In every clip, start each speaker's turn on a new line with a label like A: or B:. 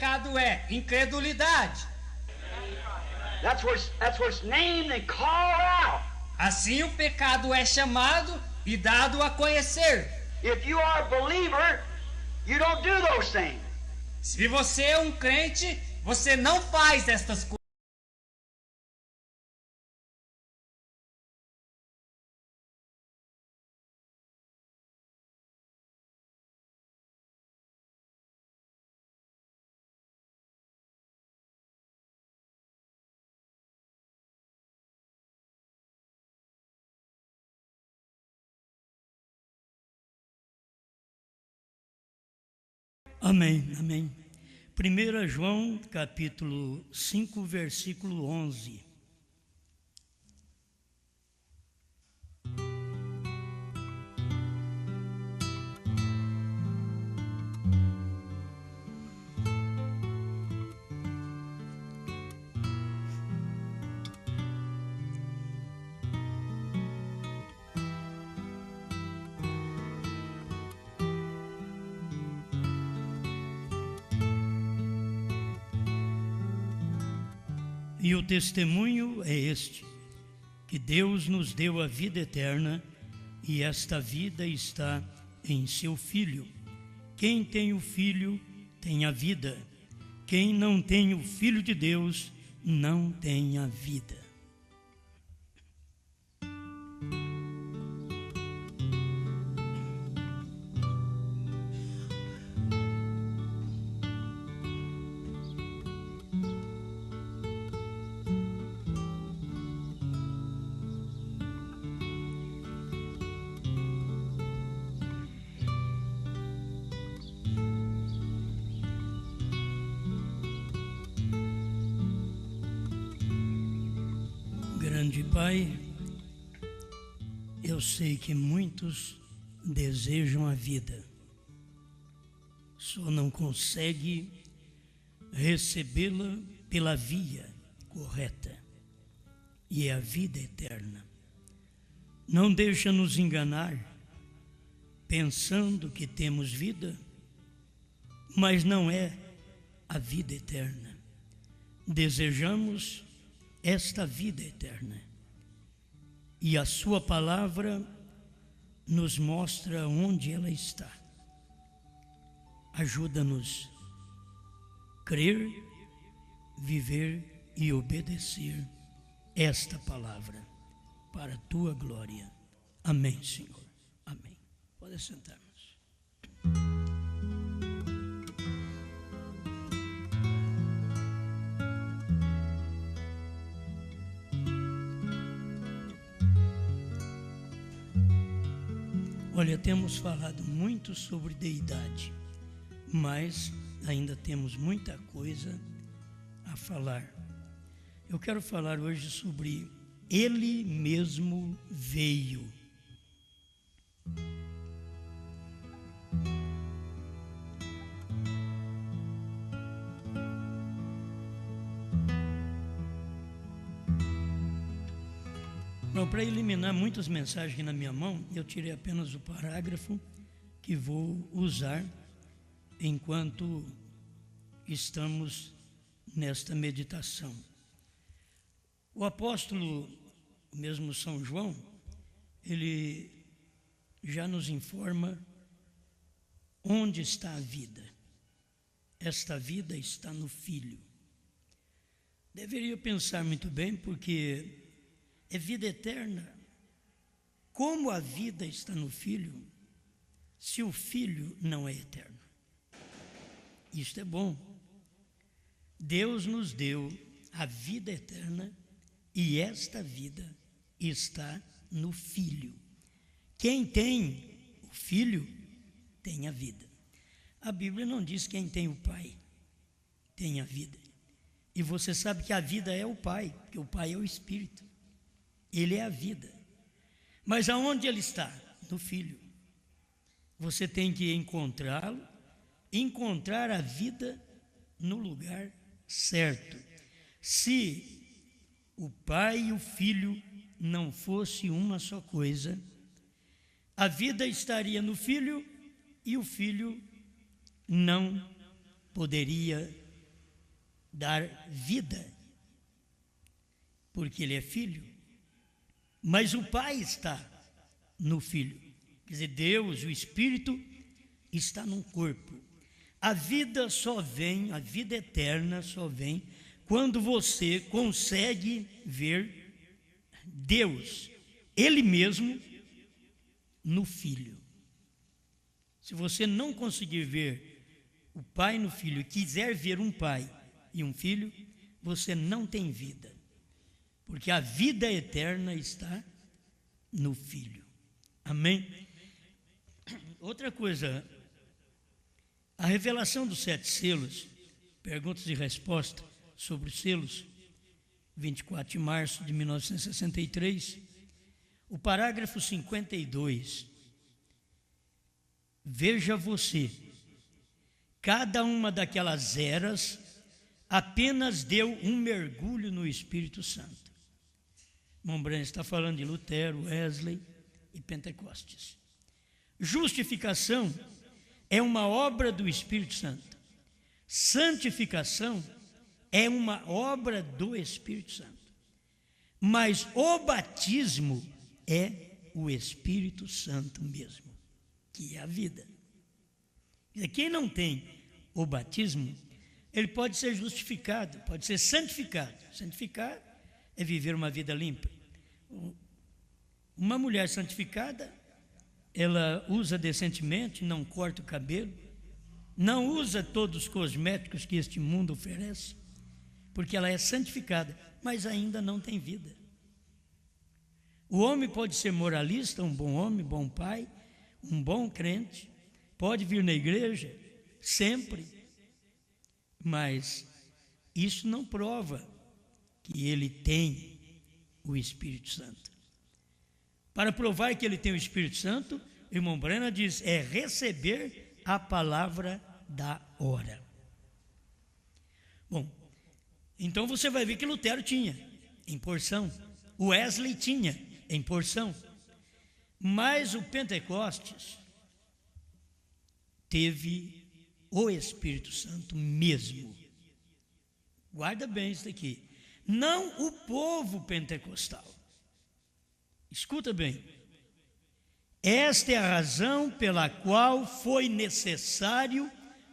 A: pecado é incredulidade.
B: That's where it's named and called out.
A: Assim o pecado é chamado e dado a conhecer.
B: If you are a believer, you don't do those things.
A: Se você é um crente, você não faz estas coisas.
C: Amém, amém. 1 João, capítulo 5, versículo 11. E o testemunho é este, que Deus nos deu a vida eterna, e esta vida está em seu Filho. Quem tem o Filho tem a vida. Quem não tem o Filho de Deus não tem a vida. Grande Pai, eu sei que muitos desejam a vida, só não consegue recebê-la pela via correta, e é a vida eterna. Não deixa nos enganar, pensando que temos vida, mas não é a vida eterna. Desejamos esta vida eterna, e a sua palavra nos mostra onde ela está. Ajuda-nos a crer, viver e obedecer esta palavra para a tua glória. Amém, Senhor. Amém. Pode sentar-nos. Olha, temos falado muito sobre deidade, mas ainda temos muita coisa a falar. Eu quero falar hoje sobre Ele mesmo veio. Bom, para eliminar muitas mensagens aqui na minha mão, eu tirei apenas o parágrafo que vou usar enquanto estamos nesta meditação. O apóstolo, mesmo São João, ele já nos informa onde está a vida. Esta vida está no Filho. Deveria pensar muito bem, porque é vida eterna. Como a vida está no Filho, se o Filho não é eterno? Isto é bom. Deus nos deu a vida eterna e esta vida está no Filho. Quem tem o Filho tem a vida. A Bíblia não diz quem tem o Pai tem a vida. E você sabe que a vida é o Pai, porque o Pai é o Espírito. Ele é a vida. Mas aonde ele está? No Filho. Você tem que encontrá-lo, encontrar a vida no lugar certo. Se o Pai e o Filho não fosse uma só coisa, a vida estaria no Filho e o Filho não poderia dar vida, porque ele é filho. Mas o Pai está no Filho. Quer dizer, Deus, o Espírito, está num corpo. A vida só vem, a vida eterna só vem quando você consegue ver Deus, Ele mesmo, no Filho. Se você não conseguir ver o Pai no Filho e quiser ver um Pai e um Filho, você não tem vida, porque a vida eterna está no Filho. Amém? Outra coisa, a revelação dos 7 selos, perguntas e respostas sobre os selos, 24 de março de 1963, o parágrafo 52. Veja você, cada uma daquelas eras apenas deu um mergulho no Espírito Santo. Mombran está falando de Lutero, Wesley e Pentecostes. Justificação é uma obra do Espírito Santo. Santificação é uma obra do Espírito Santo. Mas o batismo é o Espírito Santo mesmo, que é a vida. Quem não tem o batismo, ele pode ser justificado, pode ser santificado. Santificar é viver uma vida limpa. Uma mulher santificada, ela usa decentemente, não corta o cabelo, não usa todos os cosméticos que este mundo oferece, porque ela é santificada, mas ainda não tem vida. O homem pode ser moralista, um bom homem, bom pai, um bom crente, pode vir na igreja sempre, mas isso não prova que ele tem o Espírito Santo. Para provar que ele tem o Espírito Santo, o irmão Brana diz, é receber a palavra da hora. Bom, então você vai ver que Lutero tinha em porção, Wesley tinha em porção, mas o Pentecostes teve o Espírito Santo mesmo. Guarda bem isso daqui. Não o povo pentecostal. Escuta bem. Esta é a razão pela qual foi necessário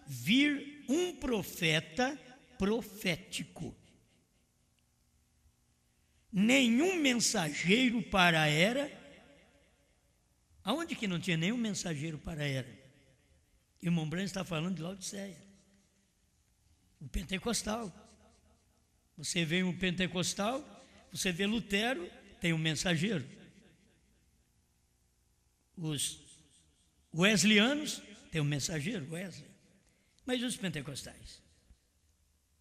C: vir um profeta profético. Nenhum mensageiro para a era. Aonde que não tinha nenhum mensageiro para a era? O irmão Branham está falando de Laodiceia, o pentecostal. Você vê um pentecostal, você vê Lutero, tem um mensageiro. Os wesleyanos têm um mensageiro, Wesley. Mas os pentecostais?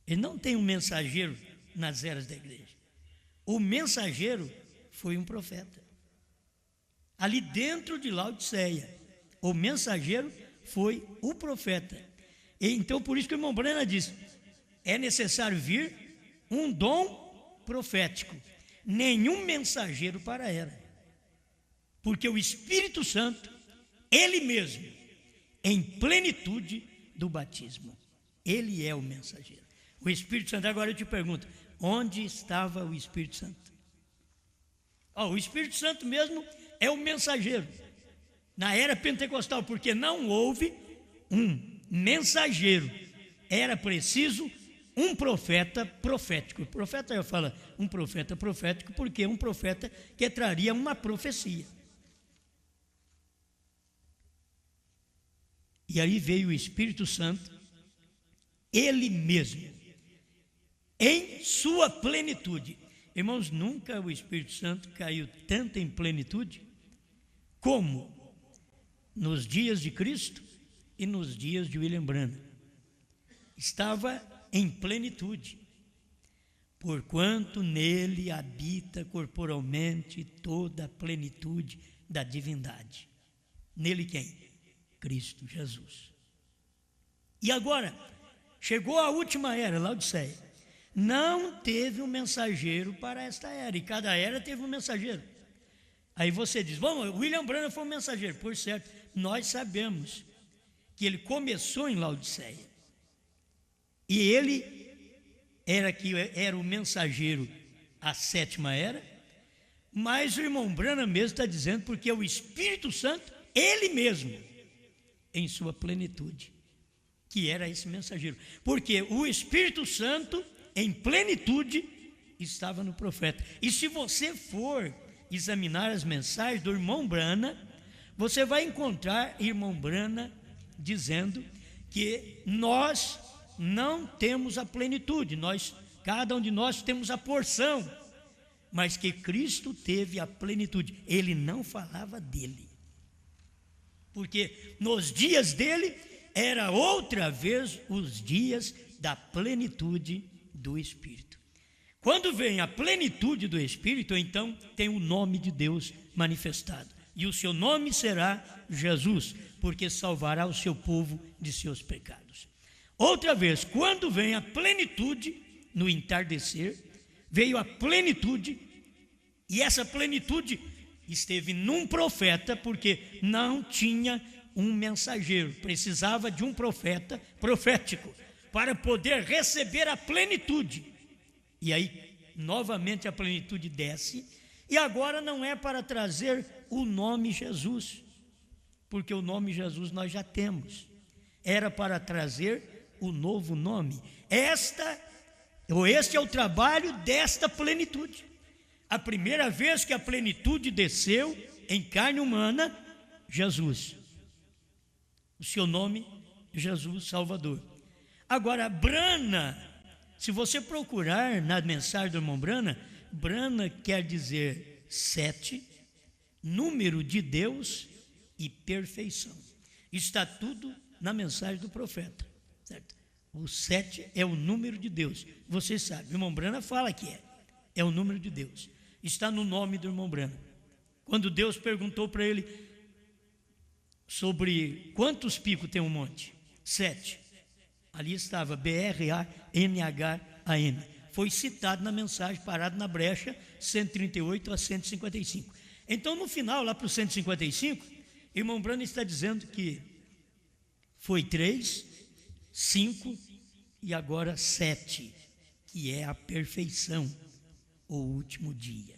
C: Ele não tem um mensageiro nas eras da igreja. O mensageiro foi um profeta. Ali dentro de Laodiceia, o mensageiro foi o profeta. E então, por isso que o irmão Brana diz, é necessário vir um dom profético. Nenhum mensageiro para a era. Porque o Espírito Santo, Ele mesmo, em plenitude do batismo, Ele é o mensageiro. O Espírito Santo, agora eu te pergunto, onde estava o Espírito Santo? O Espírito Santo mesmo é o mensageiro. Na era pentecostal, porque não houve um mensageiro, era preciso um profeta profético. O profeta, eu falo um profeta profético, porque é um profeta que traria uma profecia. E aí veio o Espírito Santo, Ele mesmo, em sua plenitude. Irmãos, nunca o Espírito Santo caiu tanto em plenitude como nos dias de Cristo e nos dias de William Branham. Estava em plenitude, porquanto nele habita corporalmente toda a plenitude da divindade. Nele quem? Cristo Jesus. E agora, chegou a última era, Laodiceia. Não teve um mensageiro para esta era, e cada era teve um mensageiro. Aí você diz, bom, William Branham foi um mensageiro. Por certo, nós sabemos que ele começou em Laodiceia. E ele era o mensageiro à sétima era, mas o irmão Branham mesmo está dizendo porque é o Espírito Santo, ele mesmo, em sua plenitude, que era esse mensageiro. Porque o Espírito Santo, em plenitude, estava no profeta. E se você for examinar as mensagens do irmão Branham, você vai encontrar irmão Branham dizendo que nós não temos a plenitude, cada um de nós temos a porção, mas que Cristo teve a plenitude. Ele não falava dele, porque nos dias dele era outra vez os dias da plenitude do Espírito. Quando vem a plenitude do Espírito, então tem o nome de Deus manifestado, e o seu nome será Jesus, porque salvará o seu povo de seus pecados. Outra vez, quando vem a plenitude, no entardecer, veio a plenitude, e essa plenitude esteve num profeta, porque não tinha um mensageiro, precisava de um profeta profético para poder receber a plenitude. E aí, novamente a plenitude desce, e agora não é para trazer o nome Jesus, porque o nome Jesus nós já temos, era para trazer o novo nome. Este é o trabalho desta plenitude. A primeira vez que a plenitude desceu em carne humana, Jesus. O seu nome, Jesus Salvador. Agora, Branham, se você procurar na mensagem do irmão Branham, Branham quer dizer 7, número de Deus e perfeição. Está tudo na mensagem do profeta, certo? O 7 é o número de Deus. Você sabe, o irmão Branham fala que é o número de Deus. Está no nome do irmão Branham. Quando Deus perguntou para ele sobre quantos picos tem um monte, 7. Ali estava BRANHAM. Foi citado na mensagem, parado na brecha, 138 a 155. Então, no final, lá para o 155, irmão Branham está dizendo que foi 3, 5 e agora 7, que é a perfeição, o último dia.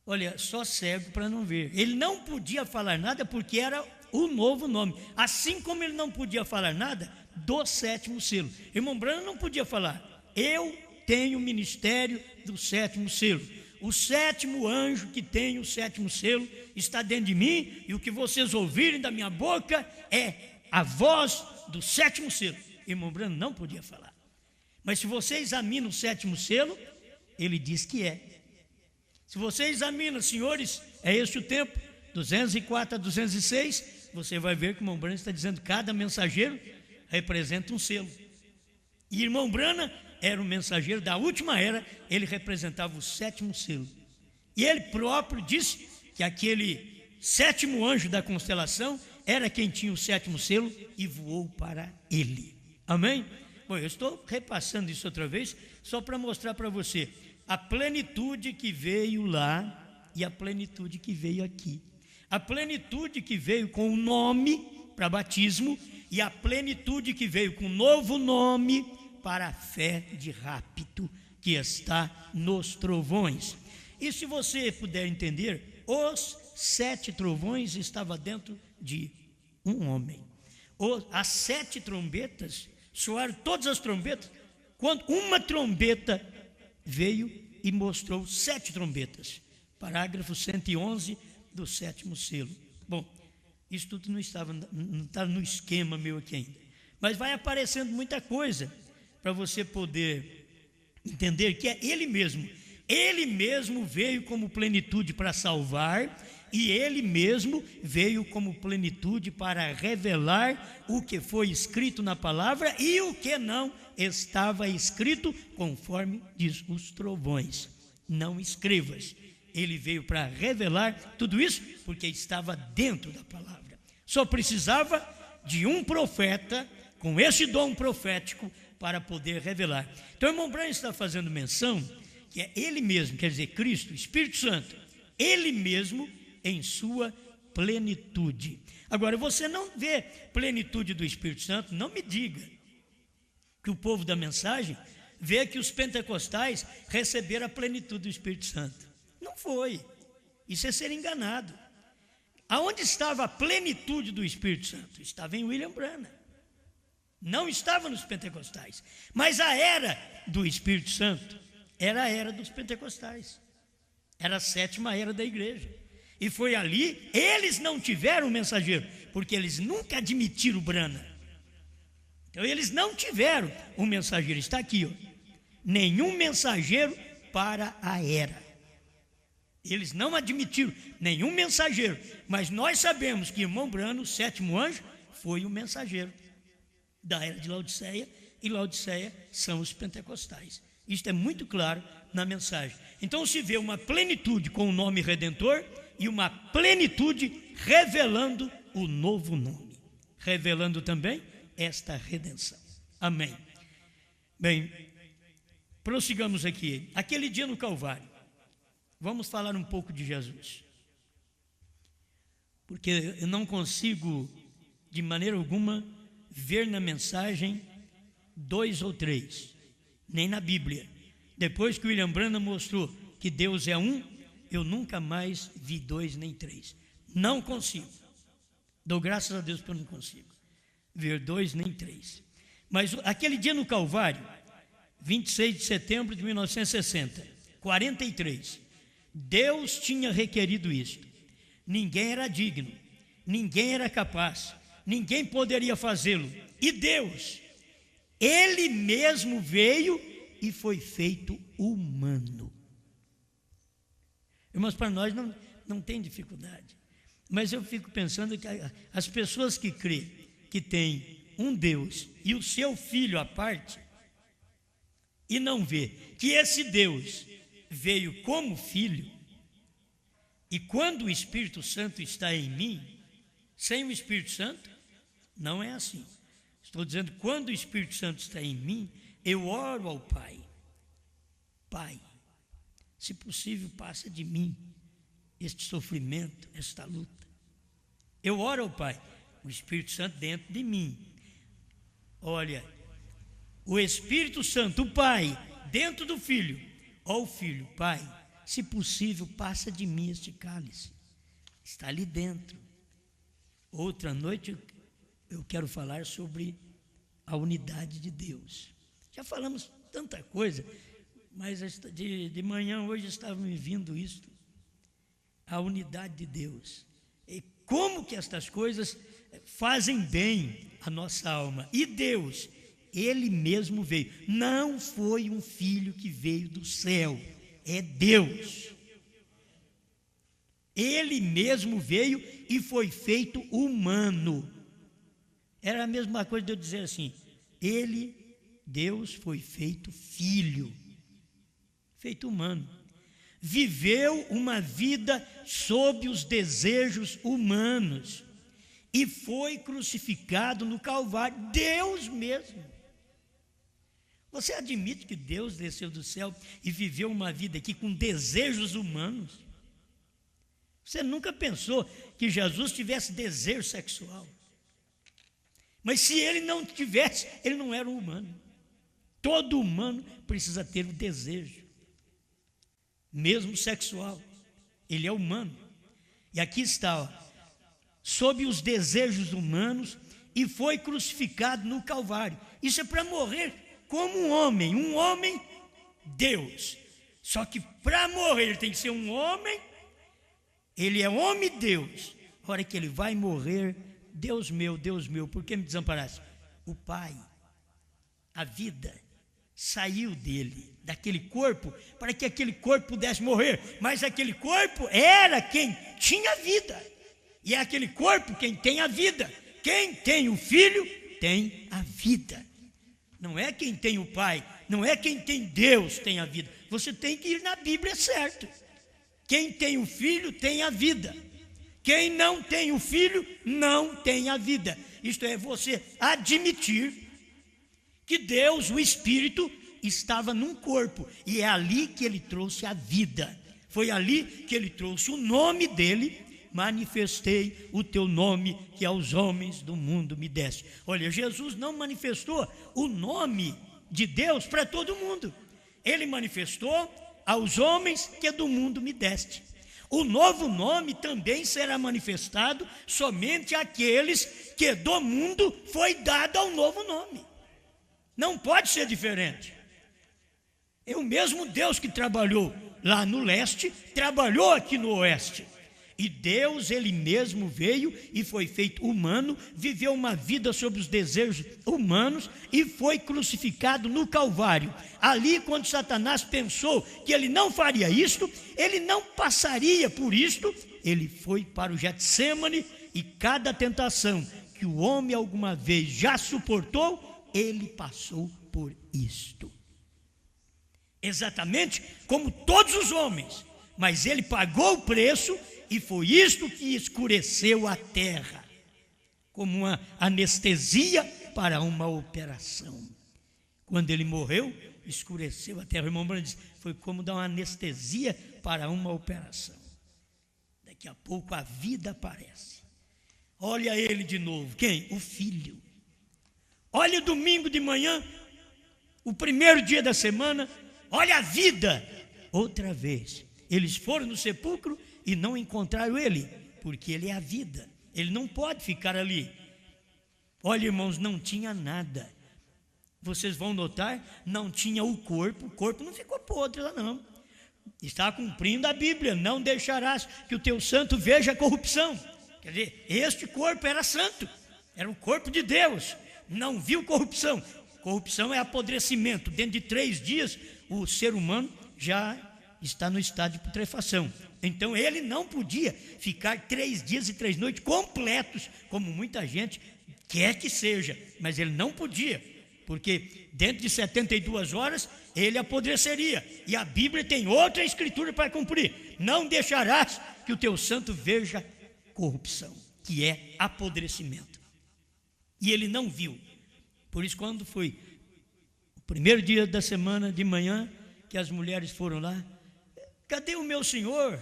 C: Olha, só cego para não ver. Ele não podia falar nada porque era o novo nome. Assim como ele não podia falar nada do 7º selo. Irmão Branham não podia falar: eu tenho o ministério do 7º selo. O 7º anjo que tem o 7º selo está dentro de mim, e o que vocês ouvirem da minha boca é a voz do 7º selo. Irmão Branham não podia falar. Mas se você examina o 7º selo, ele diz que é. Se você examina, senhores, é este o tempo, 204 a 206, você vai ver que o irmão Branham está dizendo que cada mensageiro representa um selo. E irmão Branham era o mensageiro da última era, ele representava o 7º selo. E ele próprio disse que aquele 7º anjo da constelação era quem tinha o 7º selo e voou para ele. Amém? Bom, eu estou repassando isso outra vez, só para mostrar para você a plenitude que veio lá e a plenitude que veio aqui. A plenitude que veio com o nome para batismo e a plenitude que veio com o novo nome para a fé de rapto que está nos trovões. E se você puder entender, os 7 trovões estavam dentro de um homem. As 7 trombetas, soaram todas as trombetas, quando uma trombeta veio e mostrou 7 trombetas. Parágrafo 111 do 7º selo. Bom, isso tudo não está no esquema meu aqui ainda. Mas vai aparecendo muita coisa para você poder entender que é Ele mesmo. Ele mesmo veio como plenitude para salvar, e Ele mesmo veio como plenitude para revelar o que foi escrito na palavra e o que não estava escrito, conforme diz os trovões. Não escrevas. Ele veio para revelar tudo isso porque estava dentro da palavra. Só precisava de um profeta com esse dom profético para poder revelar. Então o irmão Branham está fazendo menção que é Ele mesmo, quer dizer, Cristo, Espírito Santo, Ele mesmo em sua plenitude. Agora, você não vê plenitude do Espírito Santo, não me diga que o povo da mensagem ver que os pentecostais receberam a plenitude do Espírito Santo. Não foi. Isso é ser enganado. Aonde estava a plenitude do Espírito Santo? Estava em William Branham. Não estava nos pentecostais. Mas a era do Espírito Santo era a era dos pentecostais. Era a 7ª era da igreja. E foi ali, eles não tiveram mensageiro, porque eles nunca admitiram o Branham. Então eles não tiveram um mensageiro. Está aqui, ó. Nenhum mensageiro para a era. Eles não admitiram nenhum mensageiro. Mas nós sabemos que irmão Branham, o 7º anjo, foi o mensageiro da era de Laodiceia. E Laodiceia são os pentecostais. Isto é muito claro na mensagem. Então se vê uma plenitude com o nome Redentor e uma plenitude revelando o novo nome. Revelando também esta redenção. Amém. Bem, prossigamos aqui. Aquele dia no Calvário. Vamos falar um pouco de Jesus. Porque eu não consigo, de maneira alguma, ver na mensagem 2 ou 3, nem na Bíblia. Depois que William Branham mostrou que Deus é um, eu nunca mais vi 2 nem 3. Não consigo. Dou graças a Deus porque eu não consigo ver 2 nem 3. Mas aquele dia no Calvário, 26 de setembro de 1960, 43, Deus tinha requerido isto. Ninguém era digno, ninguém era capaz, ninguém poderia fazê-lo. E Deus, Ele mesmo veio e foi feito humano. Irmãos, para nós não tem dificuldade. Mas eu fico pensando que as pessoas que crêem que tem um Deus e o seu Filho à parte, e não vê que esse Deus veio como Filho, e quando o Espírito Santo está em mim, sem o Espírito Santo, não é assim. Estou dizendo, quando o Espírito Santo está em mim, eu oro ao Pai. Pai, se possível, passa de mim este sofrimento, esta luta. Eu oro ao Pai, o Espírito Santo dentro de mim. Olha, o Espírito Santo, o Pai, dentro do Filho. Ó, o Filho, Pai, se possível, passa de mim este cálice. Está ali dentro. Outra noite eu quero falar sobre a unidade de Deus. Já falamos tanta coisa, mas de manhã hoje estava me vindo isto. A unidade de Deus. E como que estas coisas fazem bem a nossa alma. E Deus, Ele mesmo veio. Não foi um filho que veio do céu. É Deus. Ele mesmo veio e foi feito humano. Era a mesma coisa de eu dizer assim, Deus foi feito filho, feito humano. Viveu uma vida sob os desejos humanos e foi crucificado no Calvário, Deus mesmo. Você admite que Deus desceu do céu e viveu uma vida aqui com desejos humanos? Você nunca pensou que Jesus tivesse desejo sexual? Mas se ele não tivesse, ele não era um humano. Todo humano precisa ter o desejo, mesmo sexual. Ele é humano. E aqui está, ó, sob os desejos humanos, e foi crucificado no Calvário. Isso é para morrer como um homem Deus. Só que para morrer ele tem que ser um homem, ele é homem Deus. A hora que ele vai morrer, Deus meu, por que me desamparaste? O Pai, a vida, saiu dele, daquele corpo, para que aquele corpo pudesse morrer. Mas aquele corpo era quem tinha vida. E é aquele corpo quem tem a vida. Quem tem o Filho tem a vida. Não é quem tem o Pai, não é quem tem Deus tem a vida. Você tem que ir na Bíblia certo. Quem tem o Filho tem a vida. Quem não tem o Filho não tem a vida. Isto é, você admitir que Deus, o Espírito, estava num corpo. E é ali que ele trouxe a vida. Foi ali que ele trouxe o nome dele. Manifestei o teu nome que aos homens do mundo me deste. Olha, Jesus não manifestou o nome de Deus para todo mundo. Ele manifestou aos homens que do mundo me deste. O novo nome também será manifestado somente àqueles que do mundo foi dado ao novo nome. Não pode ser diferente. É o mesmo Deus que trabalhou lá no leste, trabalhou aqui no oeste. E Deus, Ele mesmo veio e foi feito humano, viveu uma vida sob os desejos humanos e foi crucificado no Calvário. Ali, quando Satanás pensou que ele não faria isto, ele não passaria por isto, ele foi para o Getsêmani e cada tentação que o homem alguma vez já suportou, ele passou por isto. Exatamente como todos os homens, mas ele pagou o preço. E foi isto que escureceu a terra, como uma anestesia para uma operação. Quando ele morreu, escureceu a terra. O irmão Branham disse, foi como dar uma anestesia para uma operação. Daqui a pouco a vida aparece. Olha ele de novo. Quem? O Filho. Olha o domingo de manhã, o primeiro dia da semana. Olha a vida. Outra vez. Eles foram no sepulcro e não encontraram ele, porque ele é a vida, ele não pode ficar ali. Olha, irmãos, não tinha nada. Vocês vão notar, não tinha o corpo não ficou podre lá não. Está cumprindo a Bíblia, não deixarás que o teu santo veja a corrupção. Quer dizer, este corpo era santo, era o corpo de Deus, não viu corrupção. Corrupção é apodrecimento, dentro de 3 dias o ser humano já está no estado de putrefação. Então ele não podia ficar 3 dias e 3 noites completos, como muita gente quer que seja, mas ele não podia, porque dentro de 72 horas ele apodreceria, e a Bíblia tem outra escritura para cumprir: não deixarás que o teu santo veja corrupção, que é apodrecimento. E ele não viu. Por isso, quando foi o primeiro dia da semana de manhã, que as mulheres foram lá, cadê o meu senhor?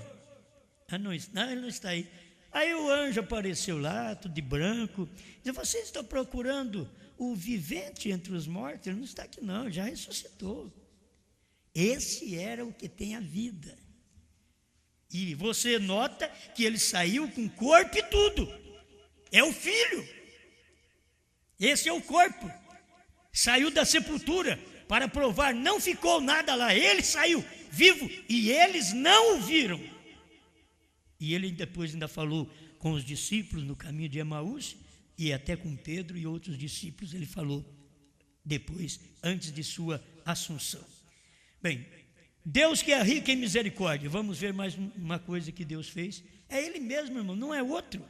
C: Ele não está aí. Aí o anjo apareceu lá, tudo de branco. Diz, vocês estão procurando o vivente entre os mortos? Ele não está aqui não, já ressuscitou. Esse era o que tem a vida. E você nota que ele saiu com corpo e tudo. É o Filho. Esse é o corpo. Saiu da sepultura para provar, não ficou nada lá. Ele saiu vivo e eles não o viram. E ele depois ainda falou com os discípulos no caminho de Emaús, e até com Pedro e outros discípulos ele falou depois, antes de sua assunção. Bem, Deus que é rico em misericórdia, vamos ver mais uma coisa que Deus fez. É Ele mesmo, irmão, não é outro.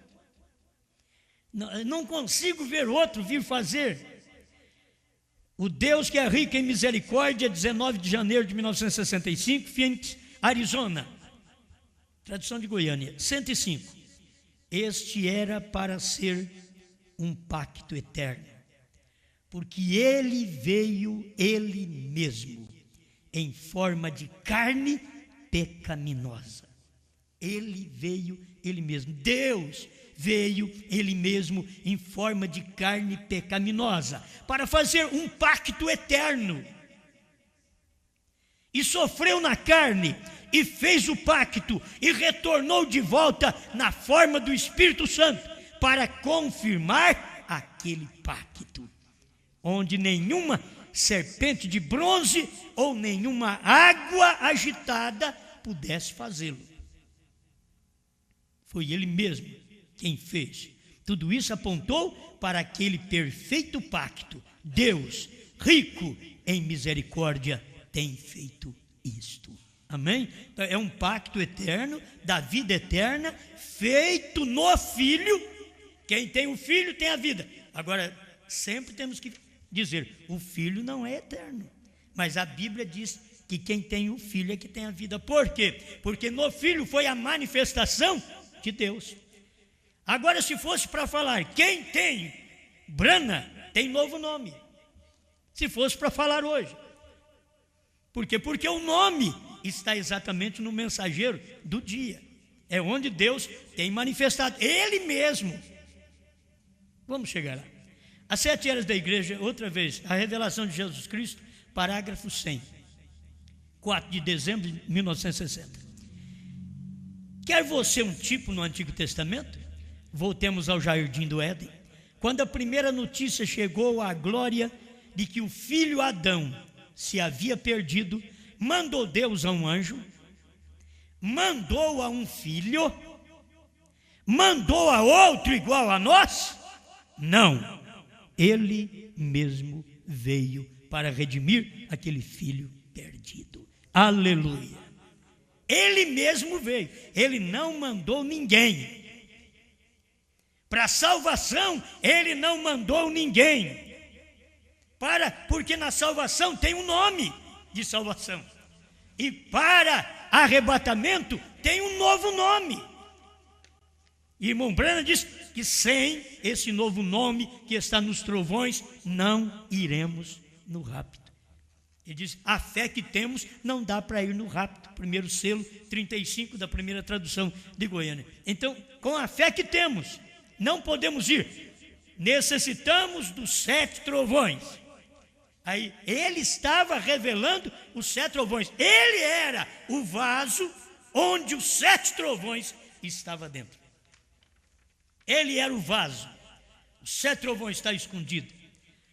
C: Não consigo ver outro vir fazer. O Deus que é rico em misericórdia, 19 de janeiro de 1965, Phoenix, Arizona. Tradução de Goiânia, 105. Este era para ser um pacto eterno, porque ele veio ele mesmo, em forma de carne pecaminosa. Ele veio ele mesmo. Deus veio ele mesmo em forma de carne pecaminosa, para fazer um pacto eterno. E sofreu na carne, e fez o pacto, e retornou de volta na forma do Espírito Santo, para confirmar aquele pacto, onde nenhuma serpente de bronze ou nenhuma água agitada pudesse fazê-lo. Foi ele mesmo quem fez. Tudo isso apontou para aquele perfeito pacto. Deus, rico em misericórdia, tem feito isto. Amém? Então, é um pacto eterno, da vida eterna, feito no Filho. Quem tem o Filho tem a vida. Agora, sempre temos que dizer, o Filho não é eterno, mas a Bíblia diz que quem tem o Filho é que tem a vida. Por quê? Porque no Filho foi a manifestação de Deus. Agora, se fosse para falar quem tem Brana, tem novo nome. Se fosse para falar hoje. Por quê? Porque o nome está exatamente no mensageiro do dia. É onde Deus tem manifestado Ele mesmo. Vamos chegar lá. As 7 eras da igreja, outra vez, a revelação de Jesus Cristo, parágrafo 100, 4 de dezembro de 1960. Quer você um tipo no Antigo Testamento? Voltemos ao Jardim do Éden. Quando a primeira notícia chegou à glória de que o filho Adão se havia perdido, mandou Deus a um anjo, mandou a um filho, mandou a outro igual a nós? Não, ele mesmo veio para redimir aquele filho perdido. Aleluia! Ele mesmo veio, ele não mandou ninguém. Para a salvação, ele não mandou ninguém. Porque na salvação tem um nome de salvação. E para arrebatamento tem um novo nome. E irmão Branham diz que sem esse novo nome que está nos trovões, não iremos no rapto. Ele diz, a fé que temos não dá para ir no rapto. Primeiro selo, 35 da primeira tradução de Goiânia. Então, com a fé que temos, não podemos ir. Necessitamos dos 7 trovões. Aí, ele estava revelando os 7 trovões. Ele era o vaso onde os 7 trovões estavam dentro. Ele era o vaso. Os 7 trovões estavam escondidos.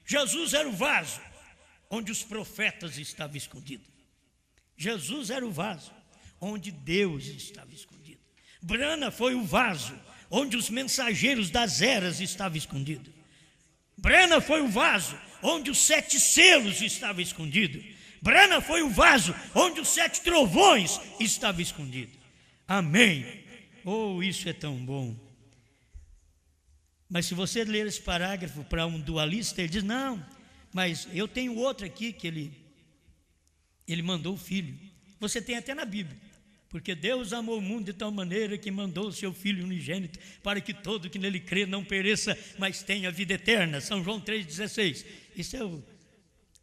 C: Jesus era o vaso onde os profetas estavam escondidos. Jesus era o vaso onde Deus estava escondido. Branham foi o vaso onde os mensageiros das eras estavam escondidos. Branham foi o vaso onde os 7 selos estavam escondidos. Branham foi o vaso onde os 7 trovões estavam escondidos. Amém. Oh, isso é tão bom. Mas se você ler esse parágrafo para um dualista, ele diz, não, mas eu tenho outro aqui que ele mandou o filho. Você tem até na Bíblia. Porque Deus amou o mundo de tal maneira que mandou o seu Filho unigênito para que todo que nele crê não pereça, mas tenha vida eterna. São João 3,16. Isso é um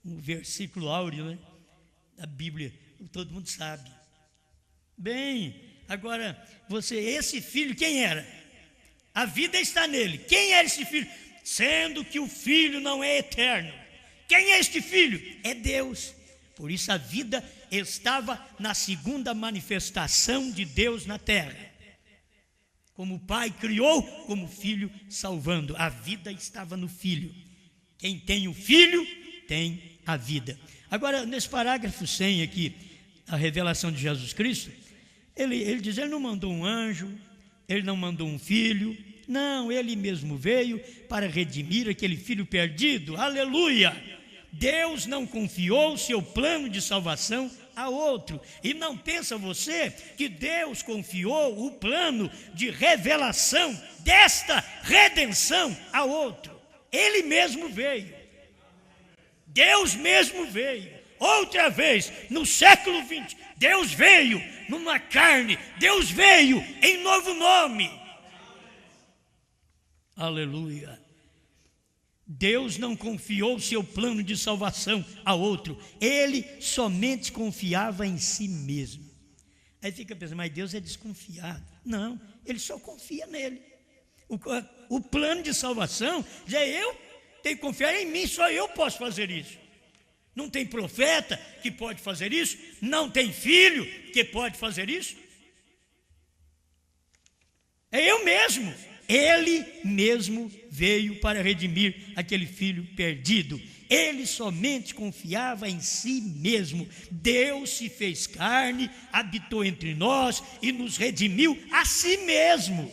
C: versículo áureo, né, da Bíblia, todo mundo sabe. Bem, agora, esse filho quem era? A vida está nele. Quem era esse filho? Sendo que o filho não é eterno. Quem é este filho? É Deus. Por isso a vida estava na segunda manifestação de Deus na terra. Como o Pai criou, como o Filho salvando. A vida estava no Filho. Quem tem o Filho, tem a vida. Agora, nesse parágrafo 100 aqui, a revelação de Jesus Cristo, ele diz, ele não mandou um anjo, ele não mandou um filho, não, ele mesmo veio para redimir aquele filho perdido. Aleluia! Deus não confiou o seu plano de salvação a outro. E não pensa você que Deus confiou o plano de revelação desta redenção a outro. Ele mesmo veio. Deus mesmo veio. Outra vez, no século 20, Deus veio numa carne. Deus veio em novo nome. Aleluia. Deus não confiou o seu plano de salvação a outro. Ele somente confiava em si mesmo. Aí fica pensando, mas Deus é desconfiado. Não, ele só confia nele. O plano de salvação, já eu tenho que confiar em mim, só eu posso fazer isso. Não tem profeta que pode fazer isso. Não tem filho que pode fazer isso. É eu mesmo. Ele mesmo veio para redimir aquele filho perdido. Ele somente confiava em si mesmo. Deus se fez carne, habitou entre nós e nos redimiu a si mesmo.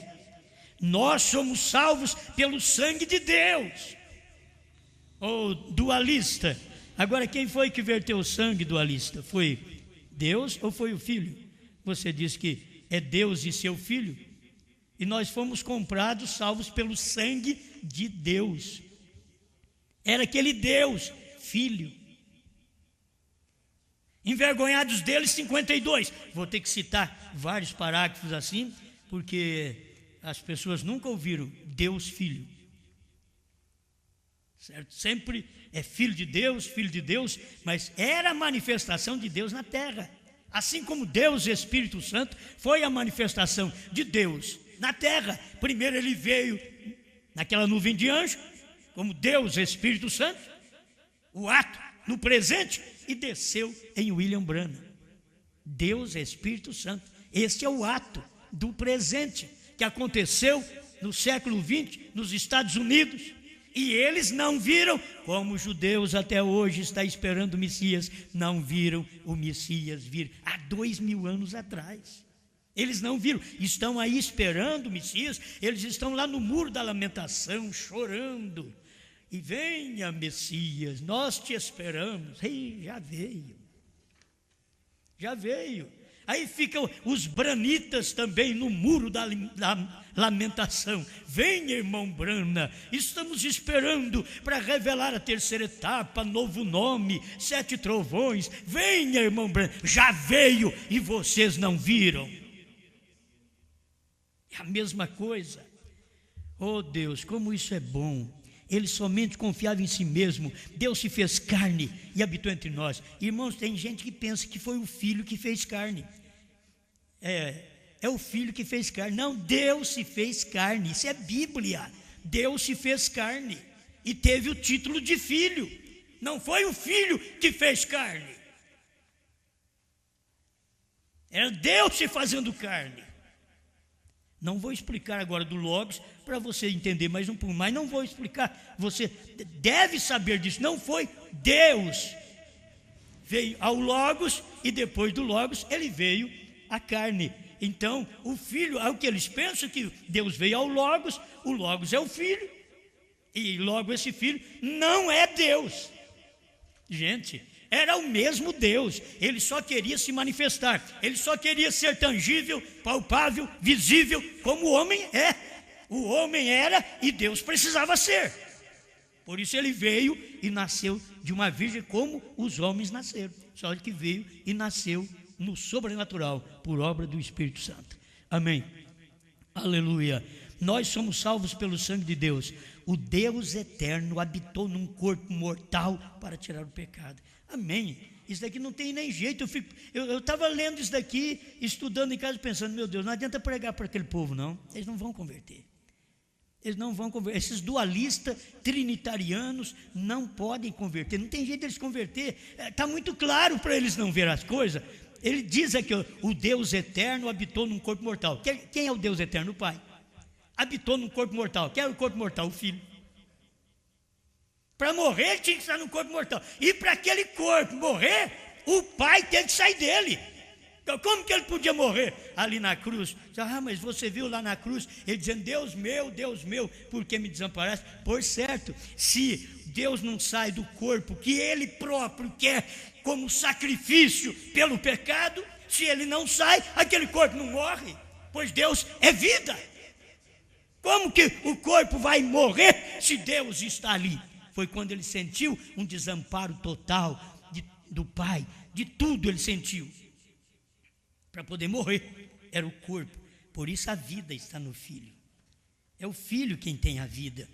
C: Nós somos salvos pelo sangue de Deus. Oh, dualista. Agora, quem foi que verteu o sangue, dualista? Foi Deus ou foi o Filho? Você diz que é Deus e seu Filho? E nós fomos comprados, salvos pelo sangue de Deus. Era aquele Deus, Filho. Envergonhados deles, 52. Vou ter que citar vários parágrafos assim, porque as pessoas nunca ouviram Deus Filho. Certo? Sempre é filho de Deus, mas era a manifestação de Deus na terra. Assim como Deus e Espírito Santo foi a manifestação de Deus na terra. Primeiro ele veio naquela nuvem de anjo, como Deus Espírito Santo, o ato no presente, e desceu em William Branham. Deus Espírito Santo. Este é o ato do presente que aconteceu no século XX nos Estados Unidos. E eles não viram, como os judeus até hoje estão esperando o Messias, não viram o Messias vir há 2000 anos atrás. Eles não viram, estão aí esperando o Messias, eles estão lá no muro da lamentação, chorando. E venha, Messias, nós te esperamos. Ei, já veio. Já veio. Aí ficam os branitas também no muro da lamentação. Venha, irmão Brana, estamos esperando para revelar a terceira etapa, novo nome, 7 trovões. Venha, irmão Brana, já veio e vocês não viram. É a mesma coisa. Oh Deus, como isso é bom. Ele somente confiava em si mesmo. Deus se fez carne e habitou entre nós. Irmãos, tem gente que pensa que foi o Filho que fez carne. É o Filho que fez carne. Não, Deus se fez carne. Isso é Bíblia. Deus se fez carne e teve o título de Filho. Não foi o Filho que fez carne. Era Deus se fazendo carne. Não vou explicar agora do Logos para você entender mais um pouco, mas não vou explicar. Você deve saber disso. Não foi Deus. Veio ao Logos e depois do Logos ele veio à carne. Então o Filho, é o que eles pensam, que Deus veio ao Logos, o Logos é o Filho, e logo esse Filho não é Deus. Gente, era o mesmo Deus, ele só queria se manifestar, ele só queria ser tangível, palpável, visível, como o homem é. O homem era e Deus precisava ser. Por isso ele veio e nasceu de uma virgem como os homens nasceram. Só que veio e nasceu no sobrenatural, por obra do Espírito Santo. Amém. Aleluia. Nós somos salvos pelo sangue de Deus. O Deus eterno habitou num corpo mortal para tirar o pecado. Amém. Isso daqui não tem nem jeito. Eu estava lendo isso daqui, estudando em casa, pensando, meu Deus, não adianta pregar para aquele povo, não. Eles não vão converter. Eles não vão converter. Esses dualistas trinitarianos não podem converter. Não tem jeito deles converter. Está muito claro para eles não ver as coisas. Ele diz aqui, o Deus eterno habitou num corpo mortal. Quem é o Deus eterno? O Pai. Habitou num corpo mortal. Quem é o corpo mortal? O Filho. Para morrer, ele tinha que estar no corpo mortal. E para aquele corpo morrer, o Pai tem que sair dele. Então, como que ele podia morrer ali na cruz? Mas você viu lá na cruz, ele dizendo, Deus meu, por que me desamparaste? Por certo, se Deus não sai do corpo que ele próprio quer como sacrifício pelo pecado, se ele não sai, aquele corpo não morre, pois Deus é vida. Como que o corpo vai morrer se Deus está ali? Foi quando ele sentiu um desamparo total do Pai, de tudo ele sentiu. Para poder morrer, era o corpo. Por isso a vida está no Filho. É o Filho quem tem a vida.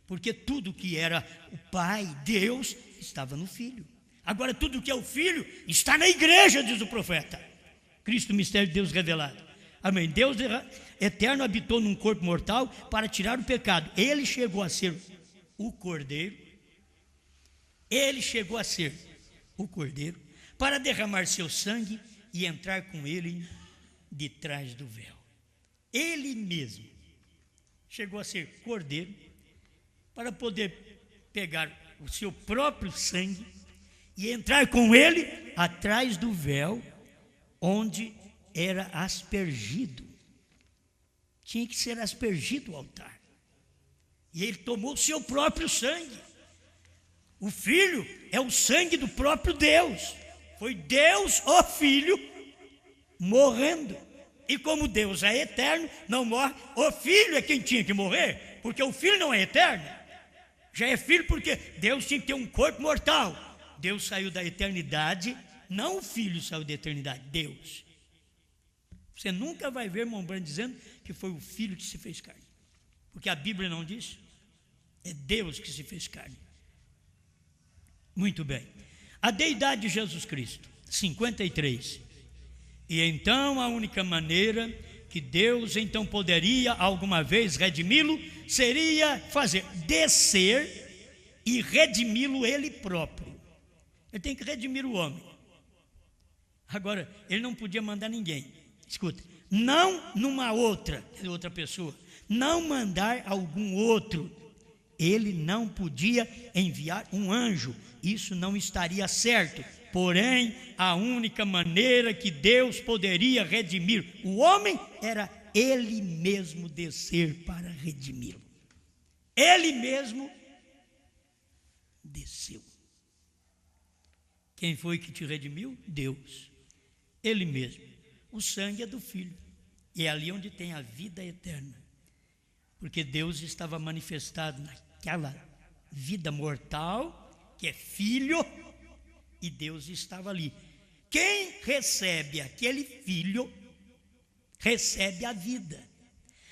C: Porque tudo que era o Pai, Deus, estava no Filho. Agora tudo que é o Filho está na igreja, diz o profeta. Cristo, mistério de Deus revelado. Amém. Deus eterno habitou num corpo mortal para tirar o pecado. Ele chegou a ser o Cordeiro. Ele chegou a ser o Cordeiro para derramar seu sangue e entrar com ele de trás do véu. Ele mesmo chegou a ser Cordeiro para poder pegar o seu próprio sangue e entrar com ele atrás do véu, onde era aspergido. Tinha que ser aspergido o altar. E ele tomou o seu próprio sangue. O Filho é o sangue do próprio Deus. Foi Deus, o Filho, morrendo. E como Deus é eterno, não morre. O Filho é quem tinha que morrer, porque o Filho não é eterno. Já é Filho porque Deus tinha que ter um corpo mortal. Deus saiu da eternidade, não o Filho saiu da eternidade, Deus. Você nunca vai ver irmão Branham dizendo que foi o Filho que se fez carne, porque a Bíblia não diz. É Deus que se fez carne. Muito bem. A deidade de Jesus Cristo, 53. E então a única maneira que Deus então poderia alguma vez redimi-lo seria fazer descer e redimi-lo ele próprio. Ele tem que redimir o homem. Agora, ele não podia mandar ninguém. Escuta, não numa outra pessoa, não mandar algum outro. Ele não podia enviar um anjo. Isso não estaria certo. Porém, a única maneira que Deus poderia redimir o homem era Ele mesmo descer para redimi-lo. Ele mesmo desceu. Quem foi que te redimiu? Deus. Ele mesmo. O sangue é do Filho. E é ali onde tem a vida eterna. Porque Deus estava manifestado naquela vida mortal, que é Filho, e Deus estava ali. Quem recebe aquele Filho, recebe a vida.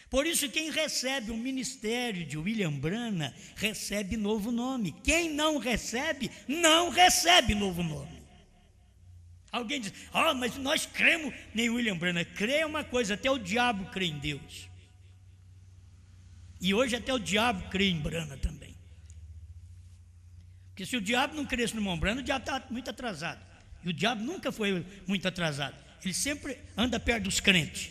C: Por isso, quem recebe o ministério de William Branham, recebe novo nome. Quem não recebe novo nome. Alguém diz, mas nós cremos em William Branham. Crê é uma coisa, até o diabo crê em Deus. E hoje até o diabo crê em Branham também. Porque se o diabo não cresce no irmão Branham, o diabo está muito atrasado. E o diabo nunca foi muito atrasado. Ele sempre anda perto dos crentes,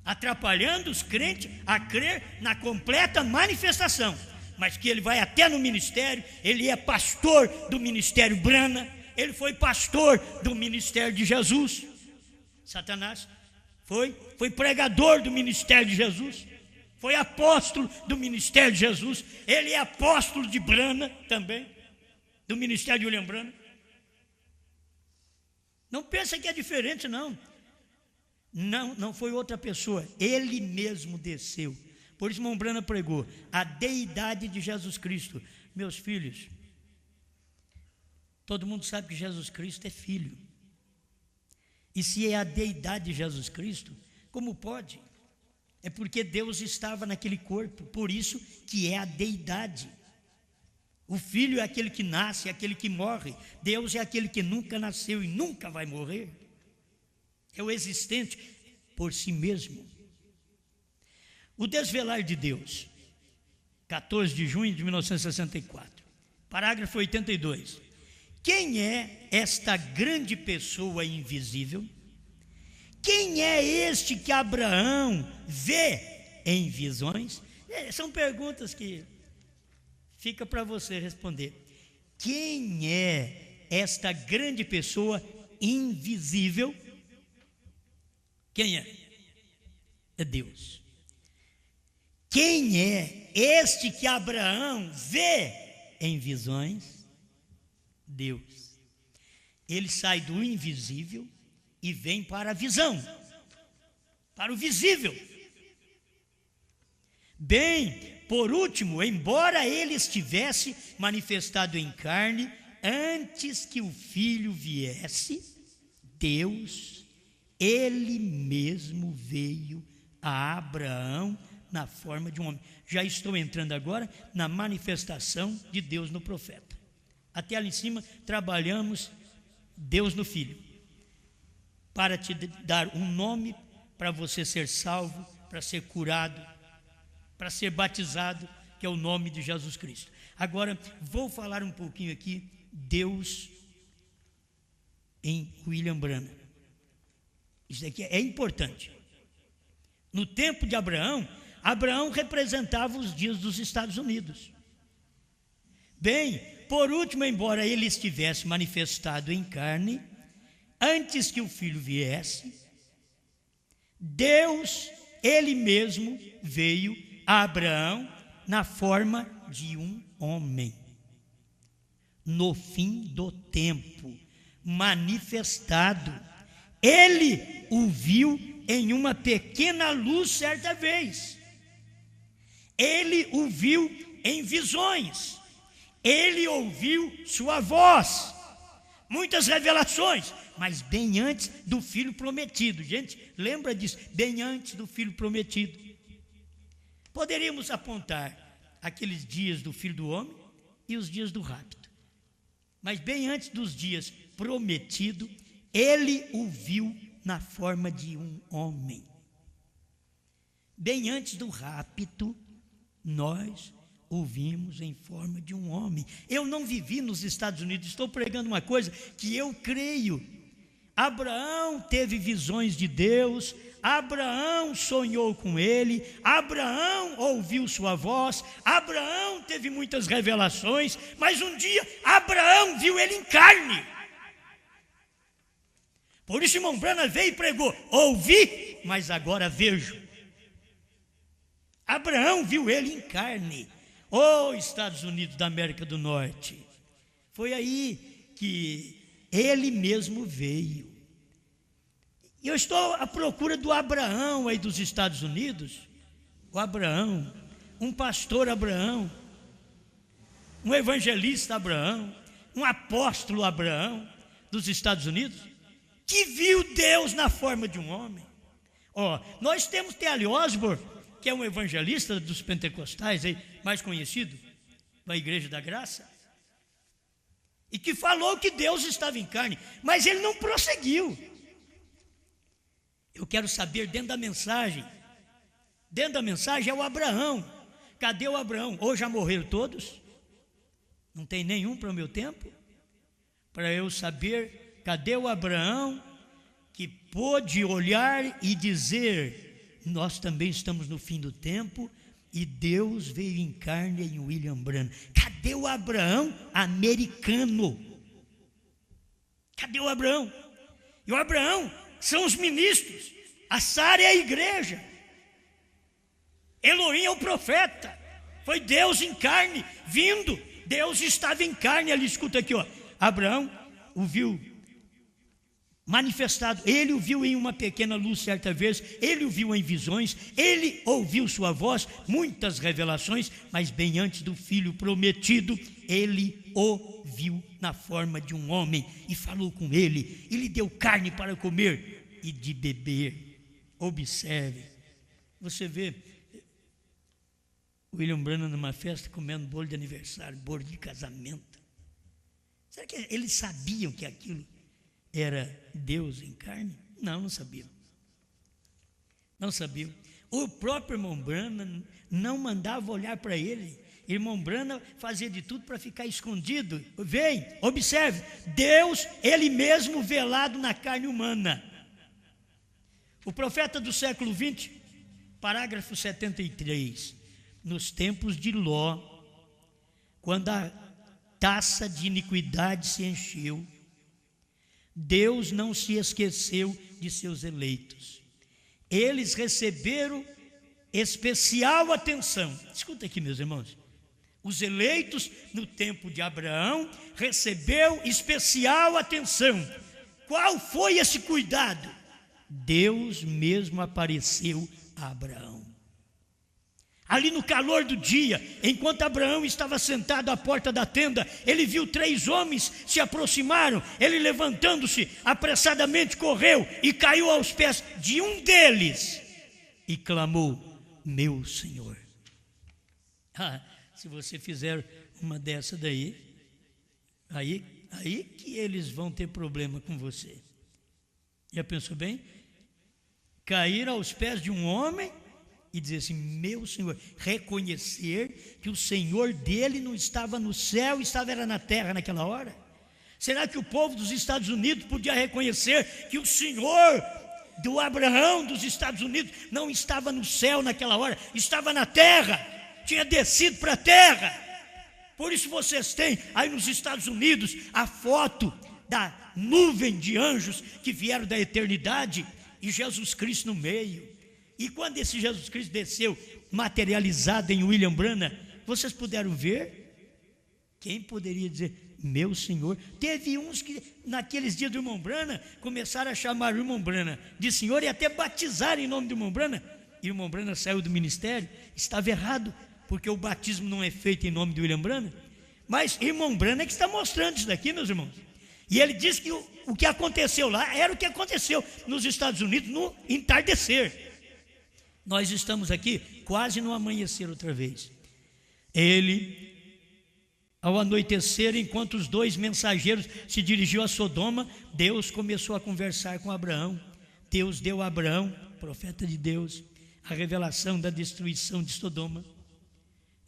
C: atrapalhando os crentes a crer na completa manifestação. Mas que ele vai até no ministério, ele é pastor do ministério Branham, ele foi pastor do ministério de Jesus. Satanás foi pregador do ministério de Jesus, foi apóstolo do ministério de Jesus, ele é apóstolo de Branham também, do ministério de William Branham. Não pensa que é diferente, não. Não foi outra pessoa, ele mesmo desceu. Por isso, irmão Branham pregou a deidade de Jesus Cristo. Meus filhos, todo mundo sabe que Jesus Cristo é filho. E se é a deidade de Jesus Cristo, como pode? É porque Deus estava naquele corpo, por isso que é a deidade. O filho é aquele que nasce, é aquele que morre. Deus é aquele que nunca nasceu e nunca vai morrer. É o existente por si mesmo. O desvelar de Deus, 14 de junho de 1964, parágrafo 82. Quem é esta grande pessoa invisível? Quem é este que Abraão vê em visões? São perguntas que fica para você responder. Quem é esta grande pessoa invisível? Quem é? É Deus. Quem é este que Abraão vê em visões? Deus. Ele sai do invisível e vem para a visão, para o visível. Bem, por último, embora ele estivesse manifestado em carne, antes que o Filho viesse, Deus, ele mesmo veio a Abraão na forma de um homem. Já estou entrando agora na manifestação de Deus no profeta. Até ali em cima, trabalhamos Deus no Filho, para te dar um nome, para você ser salvo, para ser curado, para ser batizado, que é o nome de Jesus Cristo. Agora, vou falar um pouquinho aqui, Deus em William Branham. Isso aqui é importante. No tempo de Abraão, Abraão representava os dias dos Estados Unidos. Bem, por último, embora ele estivesse manifestado em carne, antes que o Filho viesse, Deus, ele mesmo, veio a Abraão na forma de um homem. No fim do tempo, manifestado, ele o viu em uma pequena luz certa vez. Ele o viu em visões. Ele ouviu sua voz. Muitas revelações, mas bem antes do Filho prometido. Gente, lembra disso? Bem antes do Filho prometido. Poderíamos apontar aqueles dias do Filho do Homem e os dias do rapto. Mas bem antes dos dias prometidos, ele o viu na forma de um homem. Bem antes do rapto, nós o vimos em forma de um homem. Eu não vivi nos Estados Unidos, estou pregando uma coisa que eu creio. Abraão teve visões de Deus, Abraão sonhou com ele, Abraão ouviu sua voz, Abraão teve muitas revelações, mas um dia Abraão viu ele em carne. Por isso irmão Branham veio e pregou: ouvi, mas agora vejo. Abraão viu ele em carne. Estados Unidos da América do Norte. Foi aí que ele mesmo veio. E eu estou à procura do Abraão aí dos Estados Unidos. O Abraão, um pastor Abraão, um evangelista Abraão, um apóstolo Abraão dos Estados Unidos, que viu Deus na forma de um homem. Nós temos T.L. Osborne, que é um evangelista dos pentecostais, aí, mais conhecido, da Igreja da Graça, e que falou que Deus estava em carne, mas ele não prosseguiu. Eu quero saber dentro da mensagem é o Abraão. Cadê o Abraão? Ou já morreram todos? Não tem nenhum para o meu tempo? Para eu saber, cadê o Abraão que pôde olhar e dizer: nós também estamos no fim do tempo e Deus veio em carne em William Branham. Cadê o Abraão americano? Cadê o Abraão? E o Abraão são os ministros, a Sara é a igreja, Elohim é o profeta, foi Deus em carne vindo, Deus estava em carne ali. Escuta aqui, Abraão o viu manifestado, ele o viu em uma pequena luz certa vez, ele o viu em visões, ele ouviu sua voz, muitas revelações, mas bem antes do filho prometido, ele o viu na forma de um homem e falou com ele, e lhe deu carne para comer e de beber. Observe, você vê William Branham numa festa comendo bolo de aniversário, bolo de casamento. Será que eles sabiam que aquilo era Deus em carne? Não sabiam. Não sabiam. O próprio irmão Branham não mandava olhar para ele. Irmão Branham fazia de tudo para ficar escondido. Vem, observe, Deus, ele mesmo velado na carne humana. O profeta do século 20, parágrafo 73, nos tempos de Ló, quando a taça de iniquidade se encheu, Deus não se esqueceu de seus eleitos. Eles receberam especial atenção. Escuta aqui, meus irmãos. Os eleitos no tempo de Abraão recebeu especial atenção. Qual foi esse cuidado? Deus mesmo apareceu a Abraão. Ali no calor do dia, enquanto Abraão estava sentado à porta da tenda, ele viu 3 homens se aproximaram. Ele, levantando-se, apressadamente correu e caiu aos pés de um deles e clamou: meu Senhor. Se você fizer uma dessa daí, aí que eles vão ter problema com você. Já pensou bem? Cair aos pés de um homem e dizer assim: meu Senhor, reconhecer que o Senhor dele não estava no céu, era na terra naquela hora. Será que o povo dos Estados Unidos podia reconhecer que o Senhor do Abraão dos Estados Unidos não estava no céu naquela hora, estava na terra, tinha descido para a terra? Por isso vocês têm aí nos Estados Unidos a foto da nuvem de anjos que vieram da eternidade e Jesus Cristo no meio. E quando esse Jesus Cristo desceu, materializado em William Branham, vocês puderam ver? Quem poderia dizer: meu Senhor? Teve uns que naqueles dias do irmão Branham começaram a chamar o irmão Branham de Senhor e até batizar em nome do irmão Branham. E o irmão Branham saiu do ministério. Estava errado, porque o batismo não é feito em nome do William Branham. Mas irmão Branham é que está mostrando isso daqui, meus irmãos. E ele disse que o que aconteceu lá era o que aconteceu nos Estados Unidos no entardecer. Nós estamos aqui quase no amanhecer outra vez. Ele, ao anoitecer, enquanto os 2 mensageiros se dirigiam a Sodoma, Deus começou a conversar com Abraão. Deus deu a Abraão, profeta de Deus, a revelação da destruição de Sodoma.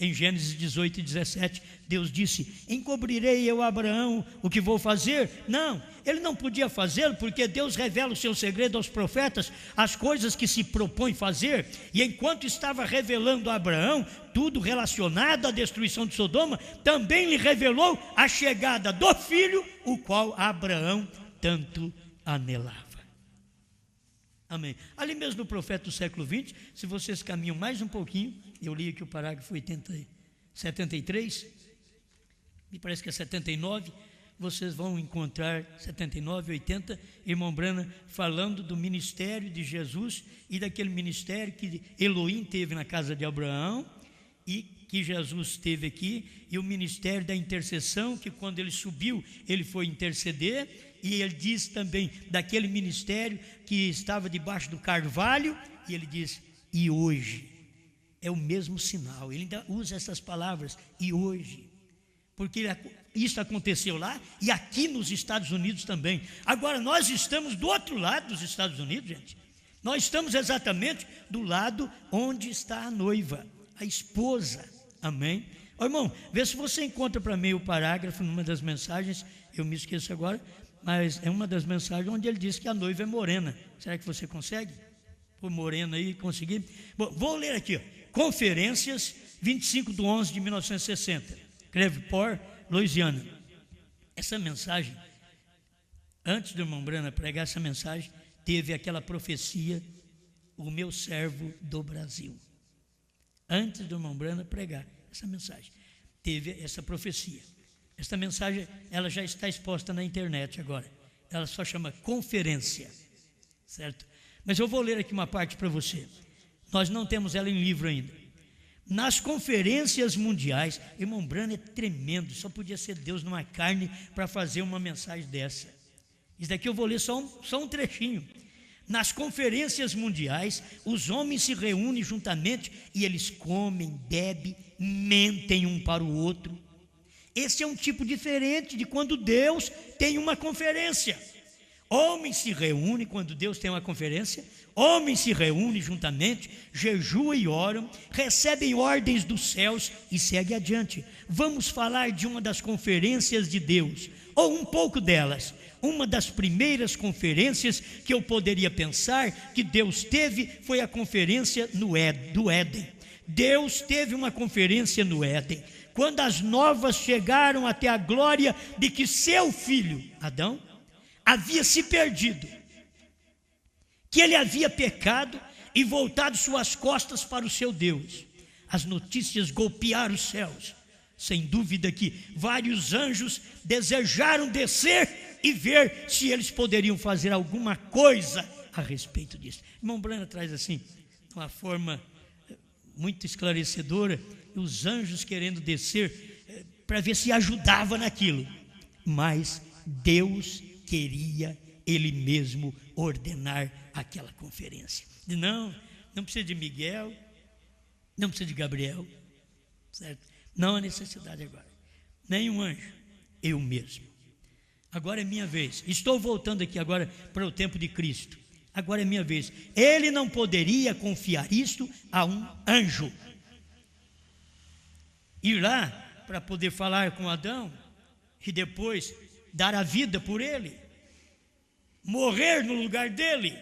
C: Em Gênesis 18 e 17, Deus disse: encobrirei eu a Abraão o que vou fazer? Não, ele não podia fazê-lo, porque Deus revela o seu segredo aos profetas, as coisas que se propõe fazer. E enquanto estava revelando a Abraão tudo relacionado à destruição de Sodoma, também lhe revelou a chegada do filho, o qual Abraão tanto anelava. Amém. Ali mesmo no profeta do século 20, se vocês caminham mais um pouquinho, eu li aqui o parágrafo 73, me parece que é 79, vocês vão encontrar 79, 80, irmão Branham falando do ministério de Jesus e daquele ministério que Elohim teve na casa de Abraão e que Jesus teve aqui, e o ministério da intercessão, que quando ele subiu, ele foi interceder. E ele diz também daquele ministério que estava debaixo do carvalho, e ele diz: e hoje é o mesmo sinal. Ele ainda usa essas palavras, e hoje, porque isso aconteceu lá e aqui nos Estados Unidos também. Agora nós estamos do outro lado dos Estados Unidos, gente. Nós estamos exatamente do lado onde está a noiva, a esposa. Amém? Ô, irmão, vê se você encontra para mim o parágrafo numa das mensagens. Eu me esqueço agora, mas é uma das mensagens onde ele diz que a noiva é morena. Será que você consegue? Por morena aí, conseguir? Bom, vou ler aqui, ó. Conferências, 25/11/1960, Shreveport, Louisiana. Essa mensagem, antes do irmão Branham pregar essa mensagem, teve aquela profecia: o meu servo do Brasil. Antes do irmão Branham pregar essa mensagem, teve essa profecia. Esta mensagem, ela já está exposta na internet agora. Ela só chama conferência, certo? Mas eu vou ler aqui uma parte para você. Nós não temos ela em livro ainda. Nas conferências mundiais, irmão Branham é tremendo, só podia ser Deus numa carne para fazer uma mensagem dessa. Isso daqui eu vou ler só um trechinho. Nas conferências mundiais, os homens se reúnem juntamente e eles comem, bebem, mentem um para o outro. Esse é um tipo diferente de quando Deus tem uma conferência. Homens se reúnem quando Deus tem uma conferência. Homens se reúnem juntamente, jejuam e oram, recebem ordens dos céus e seguem adiante. Vamos falar de uma das conferências de Deus, ou um pouco delas. Uma das primeiras conferências que eu poderia pensar que Deus teve foi a conferência do Éden. Deus teve uma conferência no Éden, quando as novas chegaram até a glória de que seu filho, Adão, havia se perdido, que ele havia pecado e voltado suas costas para o seu Deus. As notícias golpearam os céus. Sem dúvida que vários anjos desejaram descer e ver se eles poderiam fazer alguma coisa a respeito disso. Irmão Branham traz assim, de uma forma muito esclarecedora, os anjos querendo descer para ver se ajudava naquilo. Mas Deus queria Ele mesmo ordenar aquela conferência. Não precisa de Miguel, não precisa de Gabriel, certo? Não há necessidade agora. Nenhum anjo, eu mesmo. Agora é minha vez. Estou voltando aqui agora para o tempo de Cristo. Agora é minha vez. Ele não poderia confiar isto a um anjo. Ir lá para poder falar com Adão e depois dar a vida por ele. Morrer no lugar dele.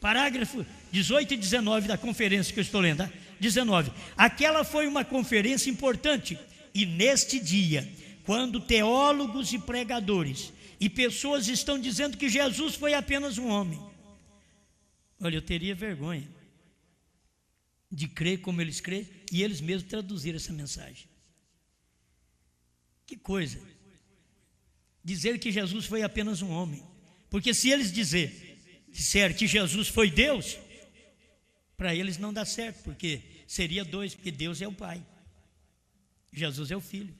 C: Parágrafo 18 e 19 da conferência que eu estou lendo. Tá? 19. Aquela foi uma conferência importante. E neste dia, quando teólogos e pregadores e pessoas estão dizendo que Jesus foi apenas um homem. Olha, eu teria vergonha de crer como eles creem e eles mesmos traduziram essa mensagem. Que coisa! Dizer que Jesus foi apenas um homem. Porque se eles disserem que Jesus foi Deus, para eles não dá certo, porque seria dois, porque Deus é o Pai, Jesus é o Filho.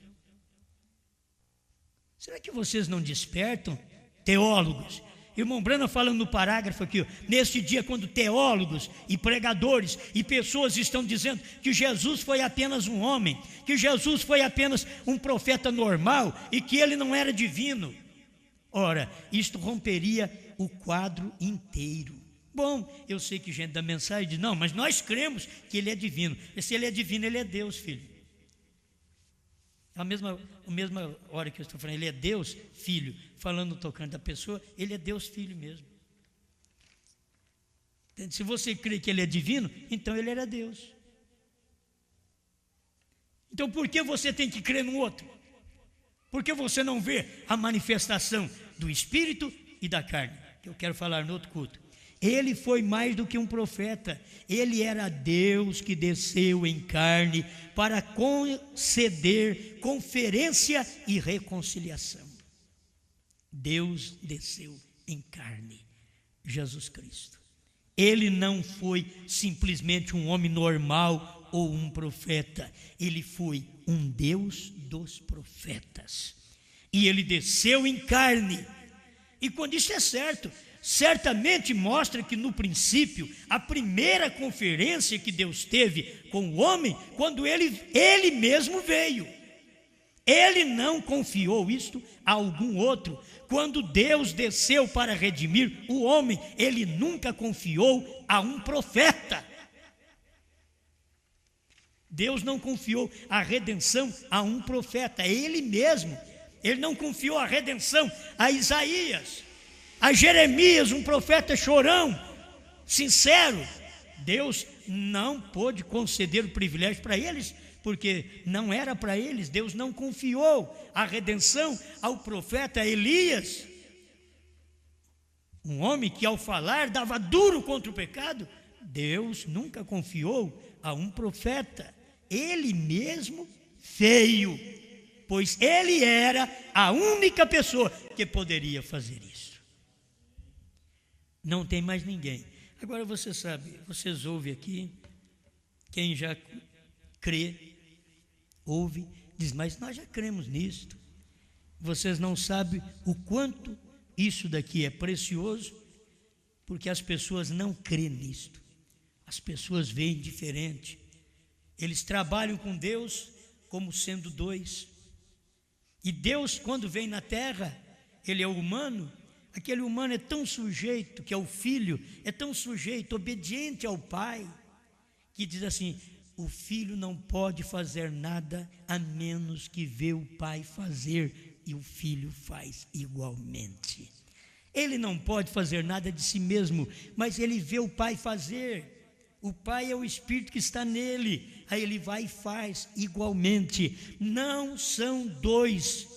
C: Será que vocês não despertam, teólogos? Irmão Branham falando no parágrafo aqui, ó, neste dia quando teólogos e pregadores e pessoas estão dizendo que Jesus foi apenas um homem, que Jesus foi apenas um profeta normal e que ele não era divino. Ora, isto romperia o quadro inteiro. Bom, eu sei que gente da mensagem diz, não, mas nós cremos que ele é divino. E se ele é divino, ele é Deus, filho. A mesma hora que eu estou falando, ele é Deus, filho, falando, tocando da pessoa, ele é Deus, filho mesmo. Entende? Se você crê que ele é divino, então ele era Deus. Então por que você tem que crer no outro? Porque você não vê a manifestação do Espírito e da carne, que eu quero falar no outro culto. Ele foi mais do que um profeta, ele era Deus que desceu em carne para conceder conferência e reconciliação. Deus desceu em carne, Jesus Cristo. Ele não foi simplesmente um homem normal ou um profeta, ele foi um Deus dos profetas. E ele desceu em carne. E quando isso é certo, certamente mostra que no princípio, a primeira conferência que Deus teve com o homem, quando ele mesmo veio. Ele não confiou isto a algum outro. Quando Deus desceu para redimir o homem, ele nunca confiou a um profeta. Deus não confiou a redenção a um profeta, é ele mesmo. Ele não confiou a redenção a Isaías, a Jeremias, um profeta chorão, sincero. Deus não pôde conceder o privilégio para eles, porque não era para eles. Deus não confiou a redenção ao profeta Elias, um homem que ao falar dava duro contra o pecado. Deus nunca confiou a um profeta, ele mesmo veio, pois ele era a única pessoa que poderia fazer isso. Não tem mais ninguém. Agora você sabe, vocês ouvem aqui, quem já crê, ouve, diz, mas nós já cremos nisto. Vocês não sabem o quanto isso daqui é precioso, porque as pessoas não creem nisto. As pessoas veem diferente. Eles trabalham com Deus como sendo dois. E Deus, quando vem na terra, ele é humano. Aquele humano é tão sujeito, que é o filho, é tão sujeito, obediente ao pai, que diz assim, o filho não pode fazer nada a menos que vê o pai fazer, e o filho faz igualmente. Ele não pode fazer nada de si mesmo, mas ele vê o pai fazer. O pai é o Espírito que está nele, aí ele vai e faz igualmente. Não são dois.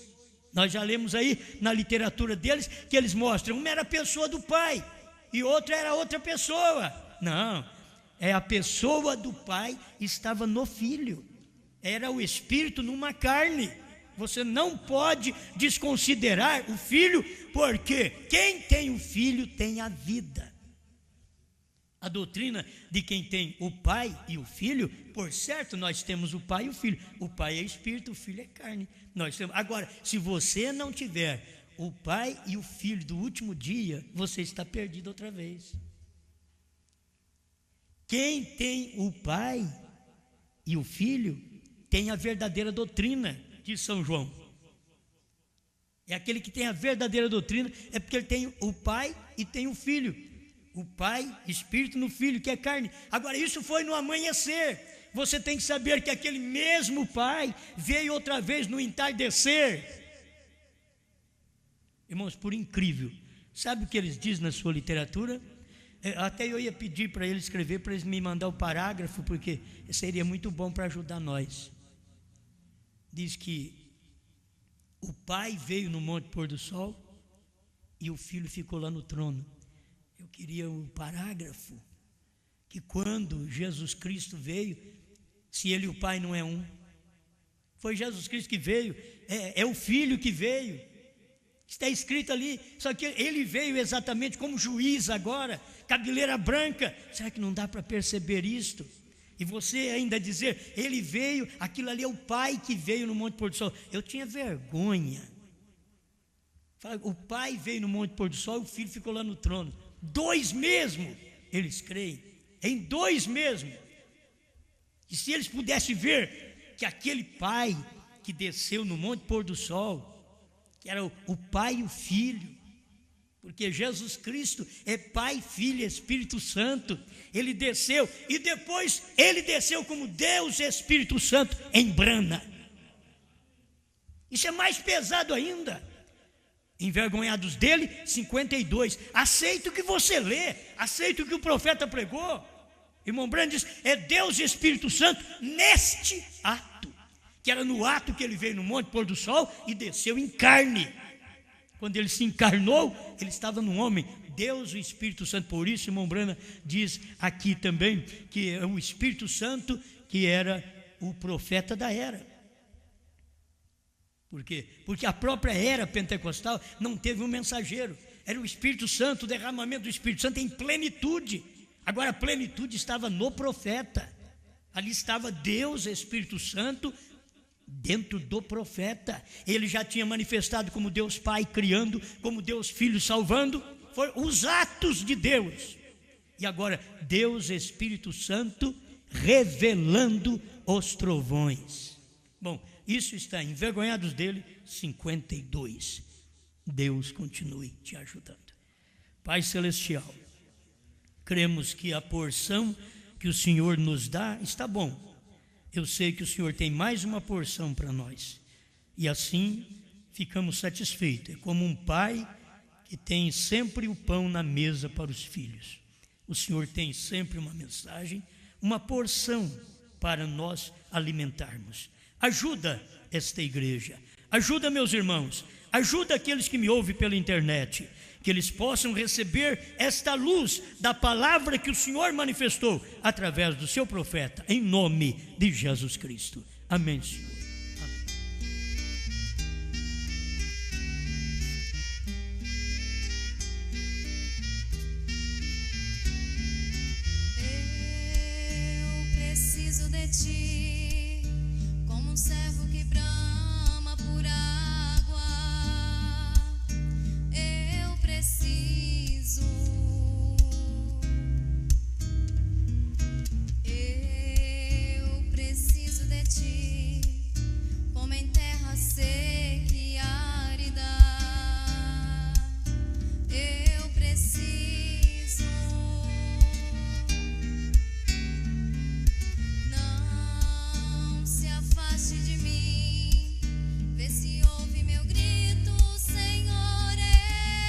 C: Nós já lemos aí na literatura deles que eles mostram, uma era a pessoa do pai e outra era outra pessoa. Não, é a pessoa do pai estava no filho, era o Espírito numa carne. Você não pode desconsiderar o filho, porque quem tem o filho tem a vida. A doutrina de quem tem o pai e o filho, por certo, nós temos o pai e o filho. O pai é espírito, o filho é carne. Nós temos. Agora, se você não tiver o pai e o filho do último dia, você está perdido outra vez. Quem tem o pai e o filho tem a verdadeira doutrina de São João. É aquele que tem a verdadeira doutrina, é porque ele tem o pai e tem o filho. O pai, espírito no filho, que é carne. Agora, isso foi no amanhecer. Você tem que saber que aquele mesmo pai veio outra vez no entardecer. Irmãos, por incrível, sabe o que eles dizem na sua literatura? Até eu ia pedir para eles escrever, para eles me mandar o parágrafo, porque seria muito bom para ajudar nós. Diz que o pai veio no Monte Pôr do Sol e o filho ficou lá no trono. Eu queria um parágrafo, que quando Jesus Cristo veio, se ele e o pai não é um, foi Jesus Cristo que veio, é o filho que veio, está escrito ali, só que ele veio exatamente como juiz agora, cabeleira branca. Será que não dá para perceber isto? E você ainda dizer, ele veio, aquilo ali é o pai que veio no Monte Pôr do Sol. Eu tinha vergonha. O pai veio no Monte Pôr do Sol e o filho ficou lá no trono. Dois mesmo, eles creem, em dois mesmo. E se eles pudessem ver que aquele pai que desceu no Monte Pôr do Sol, que era o pai e o filho, Porque Jesus Cristo é Pai, Filho e Espírito Santo. Ele desceu e depois ele desceu como Deus e Espírito Santo em brana. Isso é mais pesado ainda. Envergonhados dele, 52. Aceita o que você lê, aceita o que o profeta pregou. Irmão Branham diz, é Deus e Espírito Santo neste ato, que era no ato que ele veio no Monte Pôr do Sol e desceu em carne. Quando ele se encarnou, ele estava no homem, Deus e o Espírito Santo. Por isso, irmão Branham diz aqui também que é o Espírito Santo que era o profeta da era. Por quê? Porque a própria era pentecostal não teve um mensageiro. Era o Espírito Santo, o derramamento do Espírito Santo em plenitude. Agora a plenitude estava no profeta. Ali estava Deus, Espírito Santo, dentro do profeta. Ele já tinha manifestado como Deus Pai criando, como Deus Filho salvando. Foram os atos de Deus. E agora Deus, Espírito Santo, revelando os trovões. Bom, isso está envergonhados dele, 52. Deus continue te ajudando. Pai Celestial, cremos que a porção que o Senhor nos dá está bom. Eu sei que o Senhor tem mais uma porção para nós. E assim ficamos satisfeitos. É como um pai que tem sempre o pão na mesa para os filhos. O Senhor tem sempre uma mensagem, uma porção para nós alimentarmos. Ajuda esta igreja, ajuda meus irmãos, ajuda aqueles que me ouvem pela internet, que eles possam receber esta luz da palavra que o Senhor manifestou através do seu profeta, em nome de Jesus Cristo. Amém, Senhor.
D: Eu preciso de ti, como um servo que brama por água. Eu preciso. Eu preciso de ti, como em terra seca e árida. Eu preciso. Não se afaste de mim, vê se ouve meu grito, Senhor.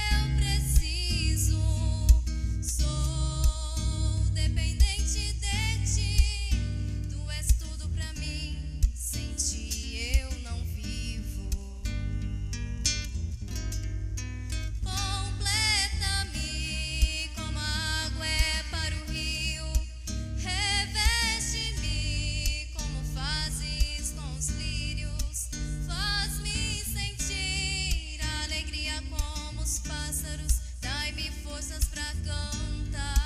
D: Eu preciso, sou dependente de ti. Tu és tudo pra mim, sem ti eu não vivo. Completa-me como a água é para o rio. Reveste-me como fazes com os lírios. Faz-me sentir a alegria como os pássaros. Dai-me forças pra cantar.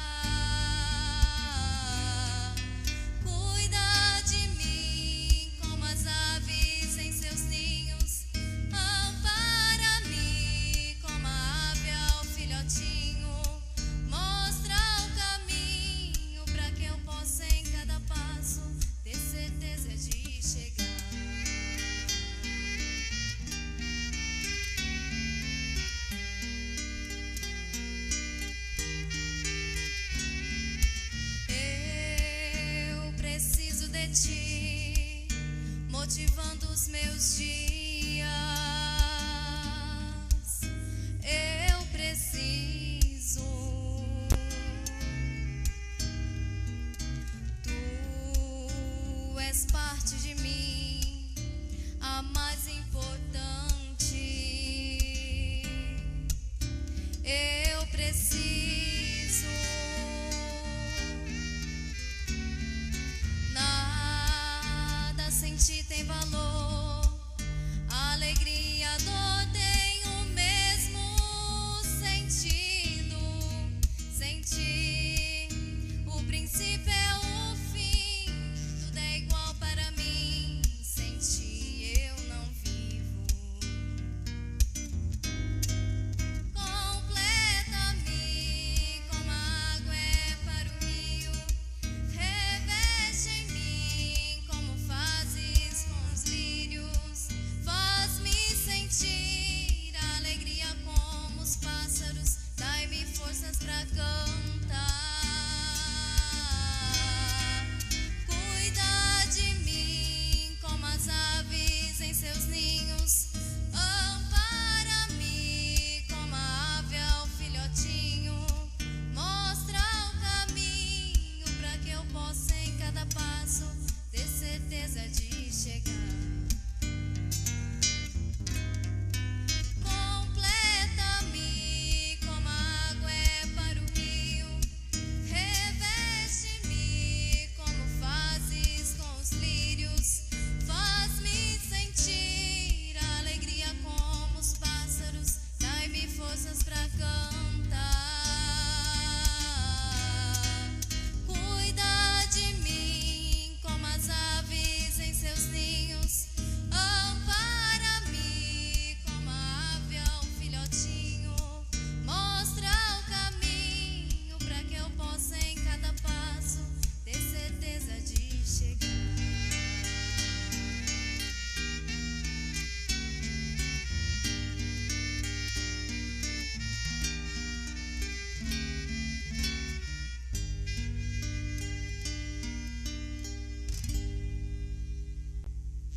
D: Cuida de mim como as aves em seus ninhos. Ampara-me como a ave ao filhotinho. Mostra o caminho pra que eu possa em cada passo ter certeza de chegar. Eu preciso de ti, motivando os meus dias.